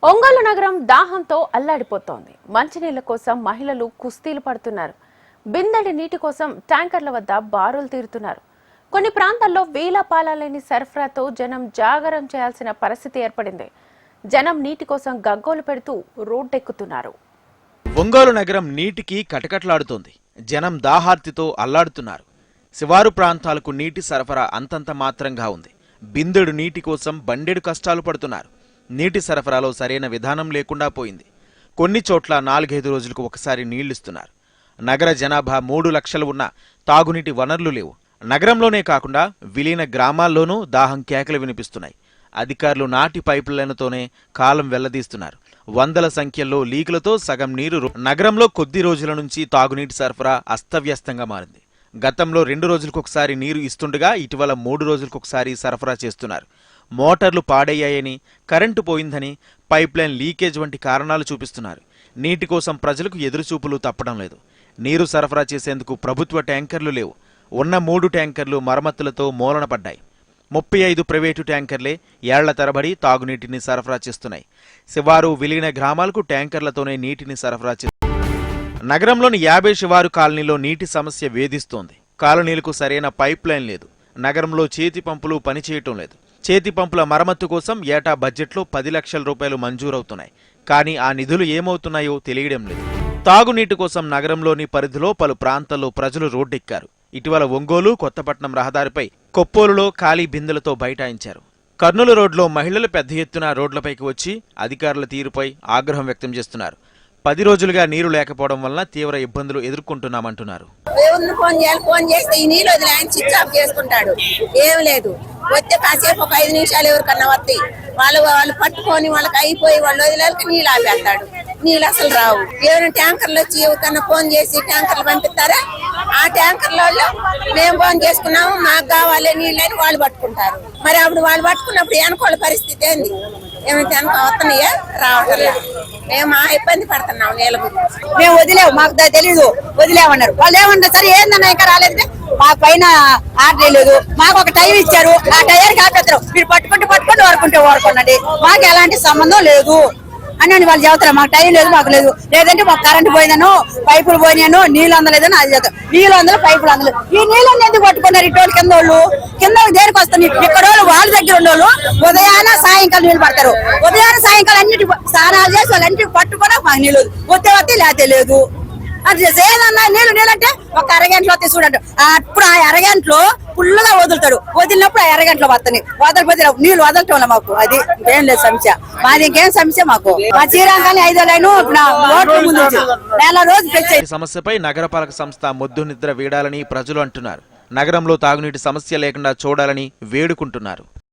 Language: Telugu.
ఒంగోలు నగరం దాహంతో అల్లాడిపోతోంది. మంచినీళ్ల కోసం మహిళలు కుస్తీలు పడుతున్నారు. బిందెడి నీటి కోసం ట్యాంకర్ల వద్ద బారులు తీరుతున్నారు. కొన్ని ప్రాంతాల్లో వేల పాలాలేని సరఫరాతో జనం జాగరం చేయాల్సిన పరిస్థితి ఏర్పడింది. జనం నీటి కోసం గగ్గోలు పెడుతూ రోడ్డెక్కుతున్నారు. ఒంగోలు నగరం నీటికి కటకట్లాడుతోంది. జనం దాహార్తితో అల్లాడుతున్నారు. శివారు ప్రాంతాలకు నీటి సరఫరా అంతంత మాత్రంగా ఉంది. బిందెడు నీటి కోసం బండెడు కష్టాలు పడుతున్నారు. నీటి సరఫరాలో సరైన విధానం లేకుండా పోయింది. కొన్ని చోట్ల 4-5 రోజులకు ఒకసారి నీళ్లిస్తున్నారు. నగర జనాభా 3 లక్షలు ఉన్న తాగునీటి వనరులు లేవు. నగరంలోనే కాకుండా విలీన గ్రామాల్లోనూ దాహం కేకలు వినిపిస్తున్నాయి. అధికారులు నాటి పైపులైనతోనే కాలం వెళ్లదీస్తున్నారు. వందల సంఖ్యలో లీకులతో సగం నీరు నగరంలో కొద్ది రోజుల నుంచి తాగునీటి సరఫరా అస్తవ్యస్తంగా మారింది. గతంలో 2 రోజులకొకసారి నీరు ఇస్తుండగా ఇటీవల 3 రోజులకొకసారి సరఫరా చేస్తున్నారు. మోటార్లు పాడయ్యాయని, కరెంటు పోయిందని, పైప్లైన్ లీకేజ్ వంటి కారణాలు చూపిస్తున్నారు. నీటి కోసం ప్రజలకు ఎదురుచూపులు తప్పడం లేదు. నీరు సరఫరా చేసేందుకు ప్రభుత్వ ట్యాంకర్లు లేవు. ఉన్న 3 ట్యాంకర్లు మరమ్మతులతో మూలన పడ్డాయి. 35 ప్రైవేటు ట్యాంకర్లే ఏళ్ల తరబడి తాగునీటిని సరఫరా చేస్తున్నాయి. శివారు విలీన గ్రామాలకు ట్యాంకర్లతోనే నీటిని సరఫరా చేస్తున్నారు. నగరంలోని 50 శివారు కాలనీలో నీటి సమస్య వేధిస్తోంది. కాలనీలకు సరైన పైప్ లైన్ లేదు. నగరంలో చేతి పంపులు పనిచేయటం లేదు. చేతి పంపుల మరమ్మత్తు కోసం ఏటా బడ్జెట్లో 10 లక్షల రూపాయలు మంజూరవుతున్నాయి. కానీ ఆ నిధులు ఏమవుతున్నాయో తెలియడం లేదు. తాగునీటి కోసం నగరంలోని పరిధిలో పలు ప్రాంతాల్లో ప్రజలు రోడ్డెక్కారు. ఇటీవల ఒంగోలు కొత్తపట్నం రహదారిపై కొప్పోలులో ఖాళీ బిందెలతో బైఠాయించారు. కర్నూలు రోడ్లో మహిళలు పెద్ద ఎత్తున రోడ్లపైకి వచ్చి అధికారుల తీరుపై ఆగ్రహం వ్యక్తం చేస్తున్నారు. 10 రోజులుగా నీరు లేకపోవడం వలన తీవ్ర ఇబ్బందులు ఎదుర్కొంటున్నామంటున్నారు. ఫోన్ చేస్తే ఈ నీళ్ళు వదిలే ఆయన స్విచ్ ఆఫ్ చేసుకుంటాడు. ఏం లేదు, వస్తే కాసేపు ఒక 5 నిమిషాలు ఎవరికన్నా వస్తాయి. వాళ్ళు పట్టుకొని వాళ్ళకి అయిపోయి వాళ్ళు వదిలేక నీళ్ళు ఆపేస్తాడు. నీళ్ళు అసలు రావు. ఎవరైనా ట్యాంకర్లు వచ్చి ఎవరికన్నా ఫోన్ చేసి ట్యాంకర్లు పంపిస్తారా? ఆ ట్యాంకర్లలో మేము ఫోన్ చేసుకున్నాము, మాకు కావాలి నీళ్ళని వాళ్ళు పట్టుకుంటారు. మరి అప్పుడు వాళ్ళు పట్టుకున్నప్పుడు వెనకోళ్ళ పరిస్థితి ఏంది? ఏమైతే వెనక వస్తున్నాయా? రావట్లే. మేము ఆ ఇబ్బంది పడుతున్నాం నీళ్ళ గురించి. మేము వదిలేవు, మాకు తెలీదు, వదిలేమన్నారు. వాళ్ళు ఏమన్నారు, సరే ఏందన్నా ఇంకా రాలేదు, మా పైన ఆర్డర్ లేదు, మాకు ఒక టైం ఇచ్చారు, ఆ టైర్కి ఆపేస్తారు, మీరు పట్టుకుంటే వాడుకోండి, మాకు ఎలాంటి సంబంధం లేదు అని వాళ్ళు చెబుతారు. మాకు టైం లేదు, మాకు లేదు, లేదంటే మాకు కరెంట్ పోయిందనో పైపులు పోయినాను, నీళ్ళు అందలేదని అది చెప్తారు. నీళ్ళు అందలేదు, పైపులు అందలేదు. ఈ నీళ్ళని ఎందుకు పట్టుకున్నారు? ఇటువంటి కింద వాళ్ళు కింద దేనికి వస్తారు? ఇక్కడ వాళ్ళ దగ్గర ఉండేవాళ్ళు ఉదయాన సాయంకాలం నీళ్ళు పడతారు. ఉదయాన సాయంకాలం అన్నిటి స్నానాలు చేసి వాళ్ళు అన్నిటి పట్టుకున్నా మాకు నీళ్ళు వస్తే లేతే లేదు. అది ఏదన్నా నీళ్ళంటే ఒక అరగంటలో చూడండి. అప్పుడు ఆ అరగంటలో ఫుల్గా వదులుతాడు. వదిలినప్పుడు ఆ అరగంటలో వస్తాయి. వదలపోతే నీళ్ళు వదలటం మాకు అది ఏం లేదు సమస్య. మాది ఇంకేం సమస్య మాకు. మా శ్రీరంగాన్ని 5 లైను నెల రోజు పెంచాయి. సమస్యపై నగరపాలక సంస్థ మొద్దు నిద్ర వీడాలని ప్రజలు అంటున్నారు. నగరంలో తాగునీటి సమస్య లేకుండా చూడాలని వేడుకుంటున్నారు.